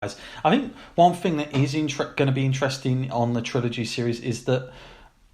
I think one thing that is going to be interesting on the trilogy series is that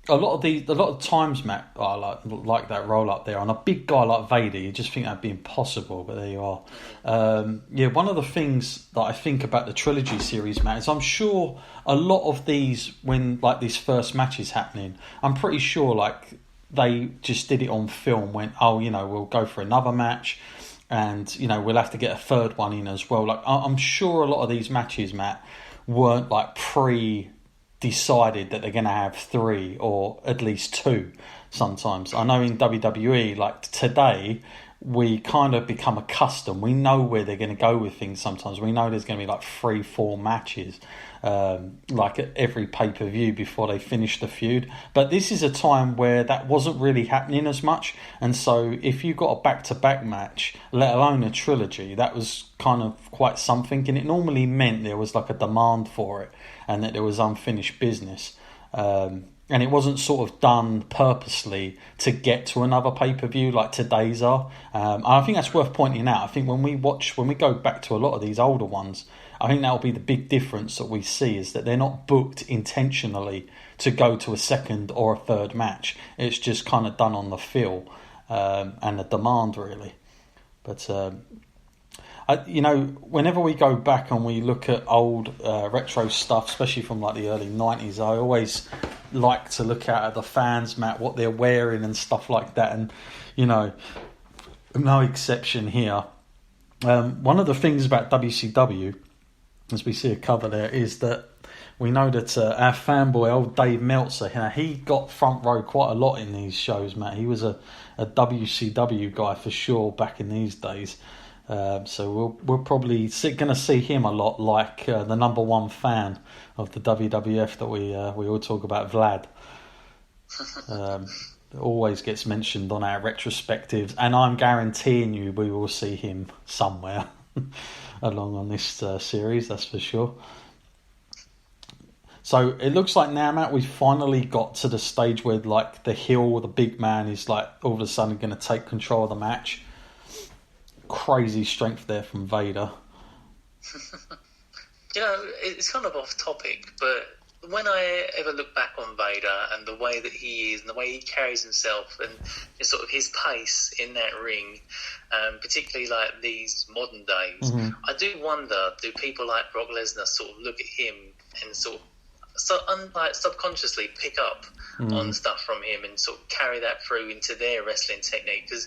a lot of times, Matt, I like that roll up there on a big guy like Vader. You just think that'd be impossible, but there you are. One of the things that I think about the trilogy series, Matt, is I'm sure a lot of these, when like this first match is happening, I'm pretty sure like they just did it on film. Went, oh, we'll go for another match. And, we'll have to get a third one in as well. Like, I'm sure a lot of these matches, Matt, weren't like pre-decided that they're going to have 3 or at least 2 sometimes. I know in WWE, like today, we kind of become accustomed. We know where they're going to go with things sometimes. We know there's going to be like 3-4 matches, like at every pay-per-view before they finish the feud. But this is a time where that wasn't really happening as much. And so if you got a back-to-back match, let alone a trilogy, that was kind of quite something. And it normally meant there was like a demand for it and that there was unfinished business. And it wasn't sort of done purposely to get to another pay-per-view like today's are. I think that's worth pointing out. I think when we go back to a lot of these older ones, I think that'll be the big difference that we see is that they're not booked intentionally to go to a second or a third match. It's just kind of done on the feel and the demand, really. But whenever we go back and we look at old retro stuff, especially from like the early 90s, I always like to look at the fans, Matt, what they're wearing and stuff like that. And, no exception here. One of the things about WCW, as we see a cover there, is that we know that our fanboy, old Dave Meltzer, he got front row quite a lot in these shows, Matt. He was a WCW guy for sure back in these days. So we're probably going to see him a lot, like the number one fan of the WWF that we all talk about, Vlad. Always gets mentioned on our retrospectives, and I'm guaranteeing you we will see him somewhere along on this series, that's for sure. So it looks like now, Matt, we've finally got to the stage where like the heel, the big man, is like all of a sudden going to take control of the match. Crazy strength there from Vader. It's kind of off topic, but when I ever look back on Vader and the way that he is and the way he carries himself and sort of his pace in that ring, particularly like these modern days, I do wonder, do people like Brock Lesnar sort of look at him and sort of subconsciously pick up on stuff from him and sort of carry that through into their wrestling technique? Because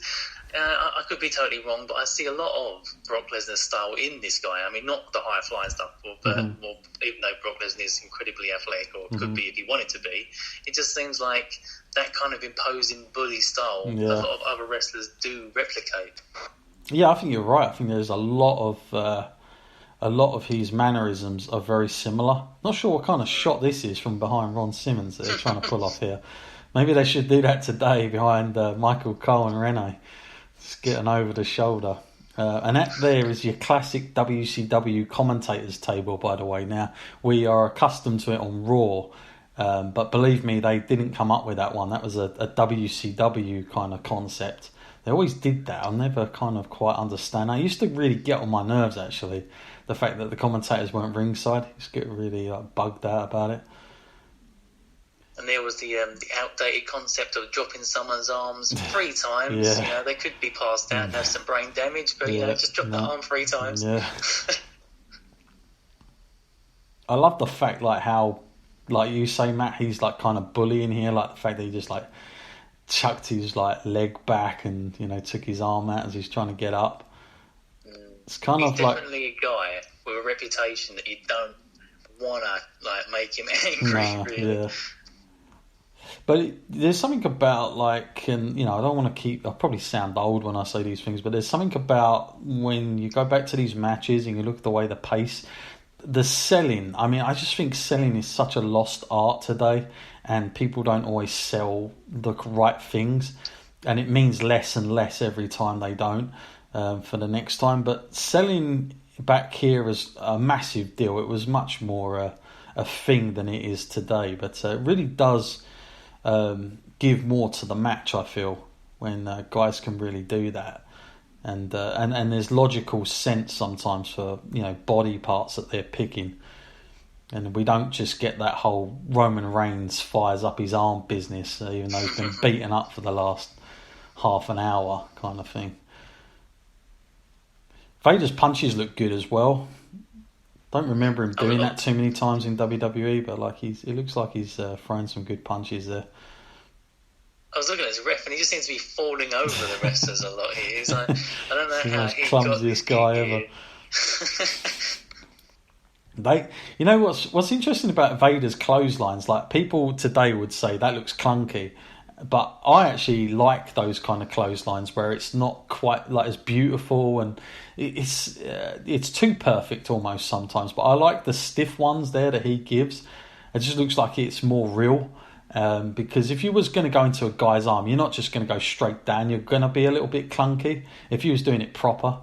I could be totally wrong, but I see a lot of Brock Lesnar's style in this guy. I mean, not the high-flying stuff, but even though Brock Lesnar is incredibly athletic, or could be if he wanted to be, it just seems like that kind of imposing bully style a lot of other wrestlers do replicate. Yeah, I think you're right. I think there's a lot of his mannerisms are very similar. Not sure what kind of shot this is from behind Ron Simmons that they're trying to pull off here. Maybe they should do that today behind Michael Cole and Rene. Just getting over the shoulder. And that there is your classic WCW commentators table, by the way. Now, we are accustomed to it on Raw, but believe me, they didn't come up with that one. That was a WCW kind of concept. They always did that. I'll never kind of quite understand. I used to really get on my nerves, actually. The fact that the commentators weren't ringside. I used to get really bugged out about it. And there was the outdated concept of dropping someone's arms 3 times. Yeah. They could be passed out and have some brain damage, but just drop the arm 3 times. Yeah. I love the fact, like how, like you say, Matt, he's like kind of bullying here. Like the fact that he just like chucked his like leg back and took his arm out as he's trying to get up. It's kind he's of like definitely a guy with a reputation that you don't want to like make him angry. Really. Yeah. But there's something about like, and I don't want to I probably sound old when I say these things, but there's something about when you go back to these matches and you look at the way the pace, the selling. I mean, I just think selling is such a lost art today, and people don't always sell the right things, and it means less and less every time they don't for the next time. But selling back here was a massive deal. It was much more a thing than it is today, but it really does give more to the match, I feel, when guys can really do that. and there's logical sense sometimes for body parts that they're picking, and we don't just get that whole Roman Reigns fires up his arm business, even though he's been beaten up for the last half an hour kind of thing. Vader's punches look good as well. Don't remember him doing that too many times in WWE, but it looks like he's throwing some good punches there. I was looking at his ref, and he just seems to be falling over the wrestlers a lot here. He's like, I don't know how he clumsiest guy ever. What's interesting about Vader's clotheslines? Like, people today would say that looks clunky, but I actually like those kind of clotheslines where it's not quite like as beautiful, and it's too perfect almost sometimes. But I like the stiff ones there that he gives. It just looks like it's more real. Because if you was going to go into a guy's arm, you're not just going to go straight down. You're going to be a little bit clunky if you was doing it proper.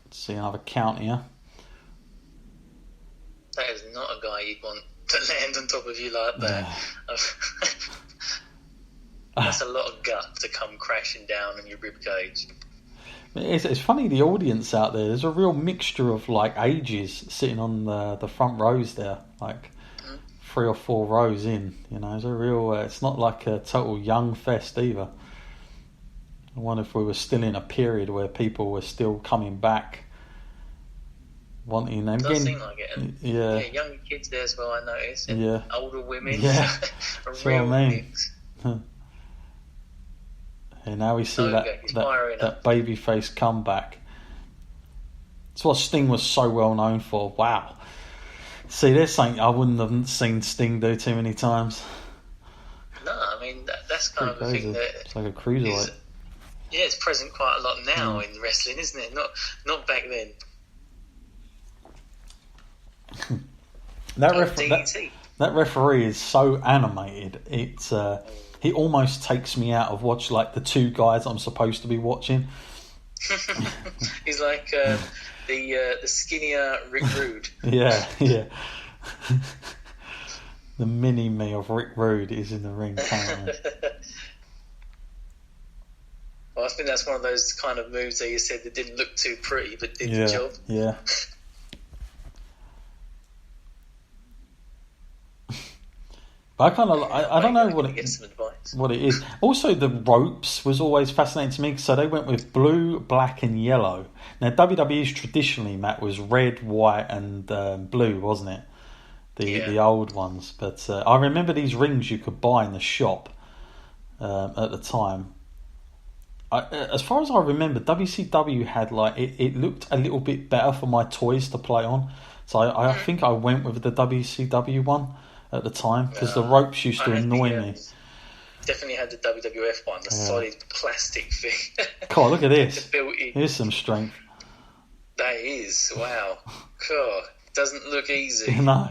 Let's see another count here. That is not a guy you'd want to land on top of you like that. That's a lot of gut to come crashing down on your ribcage. It's funny, the audience out there, there's a real mixture of like ages sitting on the front rows there, like 3 or 4 rows in. It's a real. It's not like a total young fest either. I wonder if we were still in a period where people were still coming back, wanting them. It does seem like it. Yeah, young kids there as well, I noticed. And yeah, older women. Yeah, a real mix. And now we see that babyface comeback. It's what Sting was so well known for. Wow. See, there's something I wouldn't have seen Sting do too many times. No, I mean, that's kind of a thing that... It's like a cruiserweight. It's present quite a lot now in wrestling, isn't it? Not back then. That referee is so animated. It's... He almost takes me out of watch like the 2 guys I'm supposed to be watching. He's like the skinnier Rick Rude. Yeah. The mini me of Rick Rude is in the ring currently. Well, I think that's one of those kind of moves that you said that didn't look too pretty, but did the job. Yeah. But I don't know what it is. Also, the ropes was always fascinating to me. So they went with blue, black, and yellow. Now WWE's traditionally, Matt, was red, white, and blue, wasn't it? The old ones. But I remember these rings you could buy in the shop at the time. As far as I remember, WCW had it looked a little bit better for my toys to play on. So I think I went with the WCW one at the time, because the ropes used to annoy me. Definitely had the WWF one, the solid plastic thing. God, look at this. Here's some strength. That is, wow. God, doesn't look easy. No.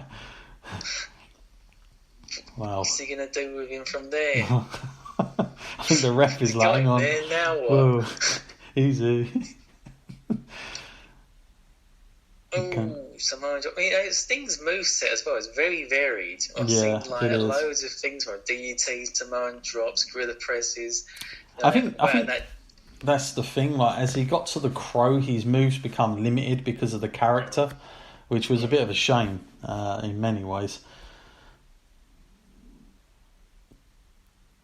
Wow. What's he going to do with him from there? I think the ref is like, hang on. There, now what? Whoa. Easy. Samoa Joe. I mean, Sting's moveset as well is very varied. I've seen loads of things from DDTs, Samoan drops, gorilla presses. I think that's the thing. Like, as he got to the Crow, his moves become limited because of the character, which was a bit of a shame in many ways.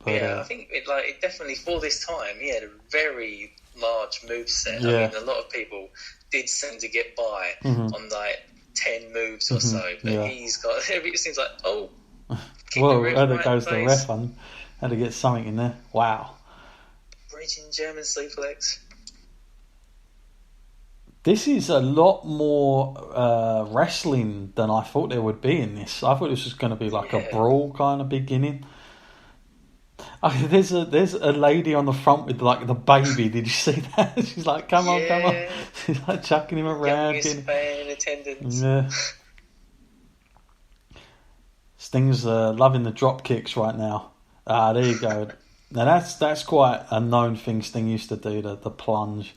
But, I think it definitely for this time he had a very large moveset. Yeah. I mean, a lot of people did seem to get by on 10 moves or so, but he's got. It seems like whoa, there goes the ref on. Had to get something in there. Wow. Bridging German suplex. This is a lot more wrestling than I thought there would be in this. I thought this was going to be like a brawl kind of beginning. There's a lady on the front with the baby. Did you see that? She's like, come on. She's like chucking him around. Youngest fan in attendance. Yeah. Sting's loving the drop kicks right now. There you go. Now that's quite a known thing Sting used to do, the plunge.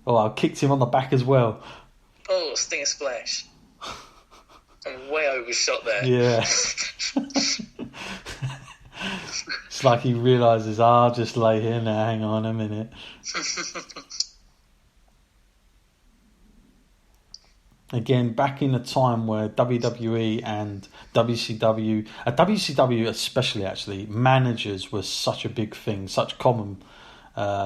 Oh, I kicked him on the back as well. Oh, Stinger splash. I'm way overshot there. Yeah. It's like he realises, I'll just lay here now, hang on a minute. Again, back in a time where WWE and WCW, WCW especially actually, managers was such a big thing, such common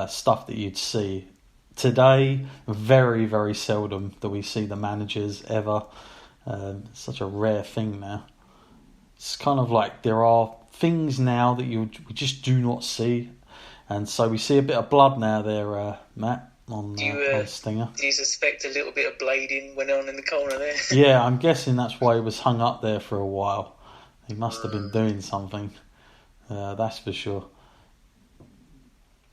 stuff that you'd see. Today, very, very seldom do we see the managers ever. Such a rare thing now. It's kind of like there are things now that we just do not see. And so we see a bit of blood now there, Matt. On Stinger. Do you suspect a little bit of blading went on in the corner there? Yeah, I'm guessing that's why he was hung up there for a while. He must have been doing something. That's for sure.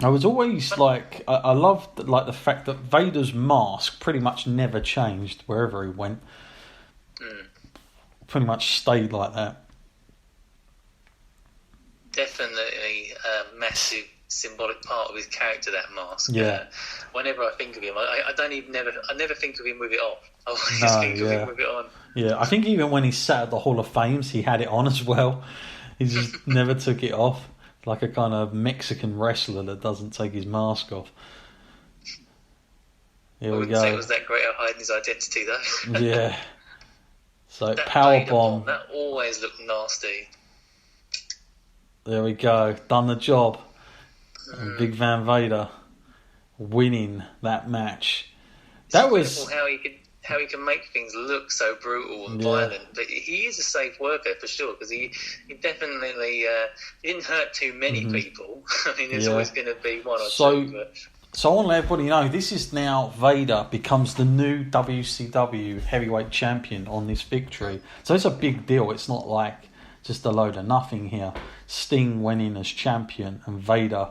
I was always like, I loved like the fact that Vader's mask pretty much never changed wherever he went. Pretty much stayed like that. Definitely a massive symbolic part of his character, that mask. Yeah. Whenever I think of him, I never think of him with it off. I always think of him with it on. Yeah, I think even when he sat at the Hall of Fames, he had it on as well. He just never took it off, like a kind of Mexican wrestler that doesn't take his mask off. Here we go. Say it was that great at hiding his identity, though. Yeah. So that power bomb. That always looked nasty. There we go. Done the job. And Big Van Vader winning that match. That was how he can make things look so brutal and violent, but he is a safe worker for sure, because he definitely didn't hurt too many people. I mean, there's always going to be one or two. But... So I want to let everybody know, this is now Vader becomes the new WCW heavyweight champion on this victory. So it's a big deal. It's not like just a load of nothing here. Sting went in as champion and Vader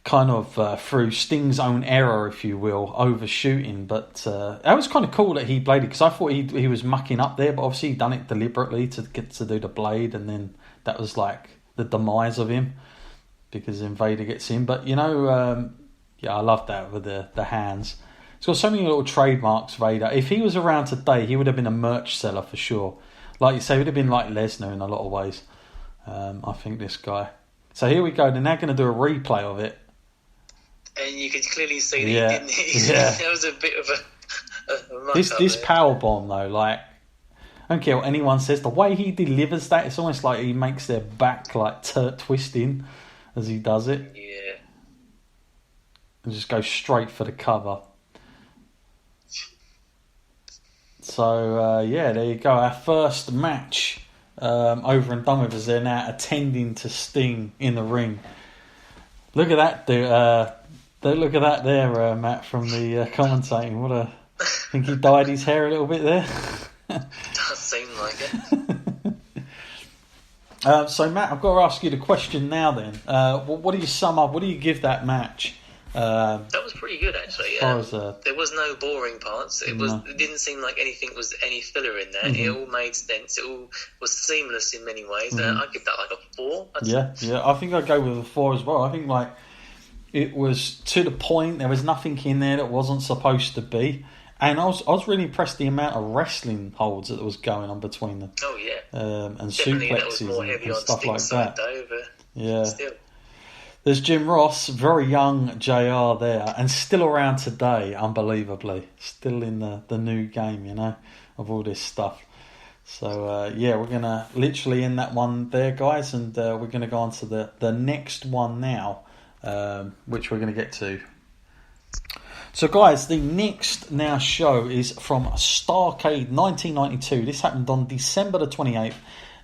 kind of through Sting's own error, if you will, overshooting. But that was kind of cool that he bladed, because I thought he was mucking up there, but obviously he'd done it deliberately to get to do the blade, and then that was like the demise of him, because then Vader gets in. But, you know... I love that with the hands. He's got so many little trademarks, Vader. If he was around today, he would have been a merch seller for sure. Like you say, he would have been like Lesnar in a lot of ways. I think this guy. So here we go. They're now going to do a replay of it. And you could clearly see that he didn't. That was a bit of a this power bomb though, like, I don't care what anyone says. The way he delivers that, it's almost like he makes their back like twisting as he does it. Yeah. And just go straight for the cover. So, there you go. Our first match over and done with, as they're now attending to Sting in the ring. Look at that, look at that there, Matt, from the commentating. I think he dyed his hair a little bit there. Does seem like it. So, Matt, I've got to ask you the question now then. What do you sum up? What do you give that match? That was pretty good, actually. There was no boring parts. It didn't seem like anything was any filler in there. Mm-hmm. It all made sense. It all was seamless in many ways. Mm-hmm. I'd give that like a 4. Yeah. I think I'd go with a 4 as well. I think like it was to the point. There was nothing in there that wasn't supposed to be. And I was really impressed the amount of wrestling holds that was going on between them. Oh yeah. And definitely suplexes and stuff like that. Yeah. Still. There's Jim Ross, very young JR there, and still around today, unbelievably. Still in the new game, you know, of all this stuff. So, we're going to literally end that one there, guys, and we're going to go on to the next one now, which we're going to get to. So, guys, the next now show is from Starrcade 1992. This happened on December the 28th.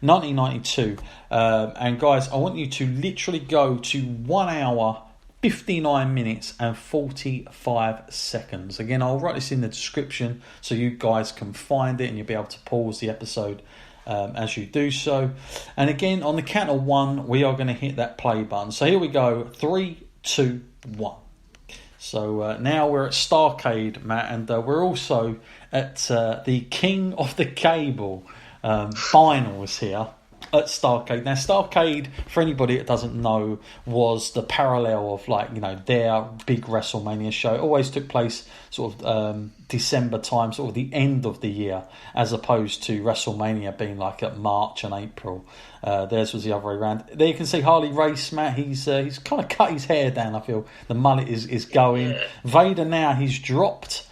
1992, and guys, I want you to literally go to 1 hour 59 minutes and 45 seconds. Again, I'll write this in the description so you guys can find it and you'll be able to pause the episode as you do so. And again, on the count of 1, we are going to hit that play button. So here we go, 3, 2, 1. So now we're at Starrcade, Matt, and we're also at the King of the Cable finals here. at Starrcade. Now, Starrcade, for anybody that doesn't know, was the parallel of their big WrestleMania show. It always took place sort of December time, sort of the end of the year, as opposed to WrestleMania being like at March and April. Theirs was the other way around. There you can see Harley Race, Matt. He's kind of cut his hair down. I feel the mullet is going. Yeah. Vader now, he's dropped